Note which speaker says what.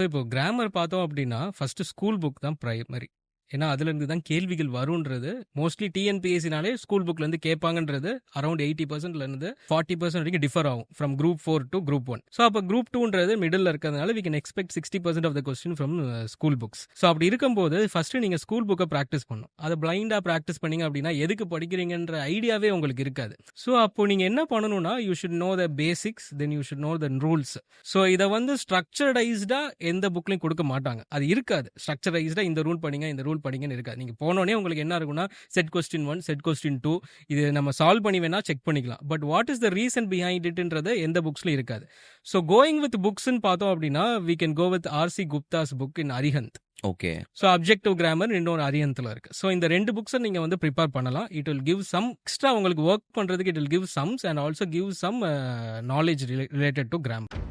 Speaker 1: இப்போ கிராமர் பார்த்தோம் அப்படின்னா, ஃபர்ஸ்ட்டு ஸ்கூல் புக் தான் பிரைமரி. ஏன்னா, அதுலேருந்து தான் கேள்விகள் வருன்றது மோஸ்ட்லி டிஎன்பிஎஸ்சினாலே ஸ்கூல் புக்லேருந்து கேட்பாங்கன்றது அரௌண்ட் 80%லேருந்து 40% வரைக்கும் டிஃபர் ஆகும். From group 4 to group 1. So அப்போ குரூப் 2ன்றது மிடில் இருக்கிறதுனால we can expect 60% of the question from school books. So அப்படி இருக்கும்போது ஃபர்ஸ்ட்டு நீங்கள் ஸ்கூல் புக்கை ப்ராக்டிஸ் பண்ணணும். அதை பிளைண்டாக ப்ராக்டிஸ் பண்ணீங்க அப்படின்னா எதுக்கு படிக்கிறீங்கன்ற ஐடியாவே உங்களுக்கு இருக்காது. ஸோ அப்போ நீங்கள் என்ன பண்ணணும்னா you should know the basics, then you should know the rules. So இதை வந்து ஸ்ட்ரக்சர்டைஸ்டா எந்த புக்லையும் கொடுக்க மாட்டாங்க. அது இருக்காது. ஸ்ட்ரக்சரைஸ்டா இந்த ரூல் படிங்க, இந்த ரூல் படிங்கன்னு இருக்காது. நீங்க போனோடனே உங்களுக்கு என்ன இருக்கும்னா செட் கொஸ்டின் 1, செட் கொஸ்டின் 2, இது நம்ம சால்வ் பண்ணி வேணா செக் பண்ணிக்கலாம். But what is the reason behind இட்ன்றது எந்த புக்ஸ்லயும் இருக்காது. ஸோ கோயிங் வித் புக்ஸ்ன்னு பார்த்தோம் அப்படின்னா we can go with RC Gupta's book in Arihant.
Speaker 2: Okay.
Speaker 1: So objective grammar இன்னொரு அரியந்தில் இருக்கு. ஸோ இந்த 2 புக்ஸை நீங்கள் வந்து ப்ரிப்பேர் பண்ணலாம். It will give some extra உங்களுக்கு ஒர்க் பண்ணுறதுக்கு it will give sums and also give some knowledge related to grammar.